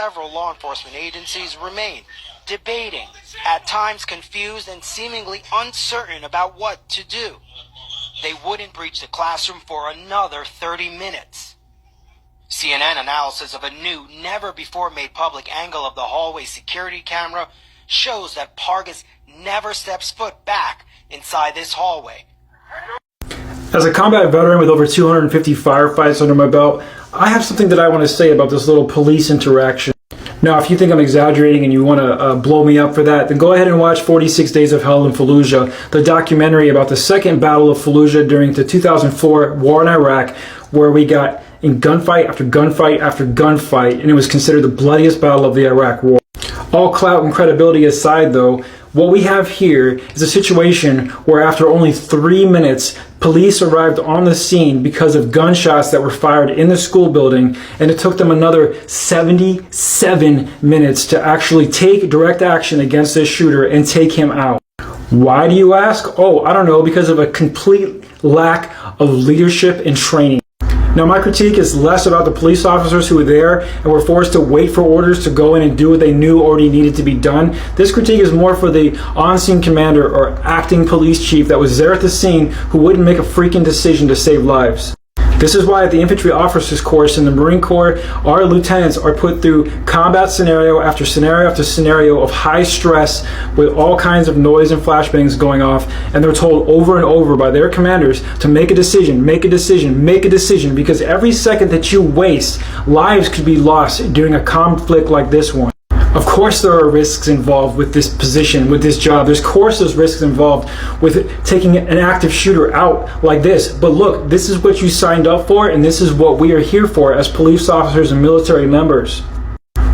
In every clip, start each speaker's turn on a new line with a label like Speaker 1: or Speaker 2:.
Speaker 1: Several law enforcement agencies remain debating, at times confused and seemingly uncertain about what to do. They wouldn't breach the classroom for another 30 minutes. CNN analysis of a new, never-before-made public angle of the hallway security camera shows that Pargas never steps foot back inside this hallway.
Speaker 2: As a combat veteran with over 250 firefights under my belt, I have something that I want to say about this little police interaction. Now, if you think I'm exaggerating and you want to blow me up for that, then go ahead and watch 46 Days of Hell in Fallujah, the documentary about the second battle of Fallujah during the 2004 war in Iraq, where we got in gunfight after gunfight after gunfight, and it was considered the bloodiest battle of the Iraq War. All clout and credibility aside, though, what we have here is a situation where after only 3 minutes, police arrived on the scene because of gunshots that were fired in the school building, and it took them another 77 minutes to actually take direct action against this shooter and take him out. Why, do you ask? Oh, I don't know, because of a complete lack of leadership and training. Now, my critique is less about the police officers who were there and were forced to wait for orders to go in and do what they knew already needed to be done. This critique is more for the on-scene commander or acting police chief that was there at the scene who wouldn't make a freaking decision to save lives. This is why at the infantry officers course in the Marine Corps, our lieutenants are put through combat scenario after scenario of high stress with all kinds of noise and flashbangs going off, and they're told over and over by their commanders to make a decision, make a decision, make a decision, because every second that you waste, lives could be lost during a conflict like this one. Of course there are risks involved with this position, with this job. There's risks involved with taking an active shooter out like this. But look, this is what you signed up for, and this is what we are here for as police officers and military members.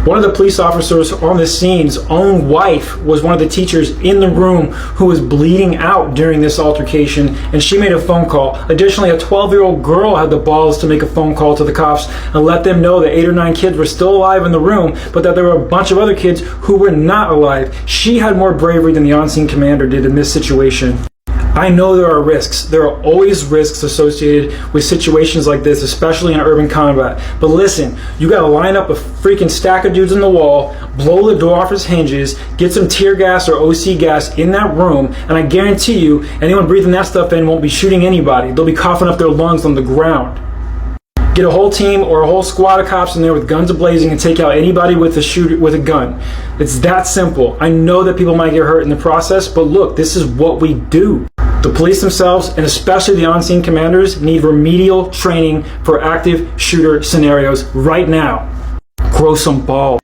Speaker 2: One of the police officers on the scene's own wife was one of the teachers in the room who was bleeding out during this altercation, and she made a phone call. Additionally, a 12-year-old girl had the balls to make a phone call to the cops and let them know that 8 or 9 kids were still alive in the room, but that there were a bunch of other kids who were not alive. She had more bravery than the on-scene commander did in this situation. I know there are risks. There are always risks associated with situations like this, especially in urban combat. But listen, you gotta line up a freaking stack of dudes in the wall, blow the door off its hinges, get some tear gas or OC gas in that room, and I guarantee you, anyone breathing that stuff in won't be shooting anybody. They'll be coughing up their lungs on the ground. Get a whole team or a whole squad of cops in there with guns ablazing and take out anybody with a gun. It's that simple. I know that people might get hurt in the process, but look, this is what we do. The police themselves, and especially the on-scene commanders, need remedial training for active shooter scenarios right now. Grow some balls.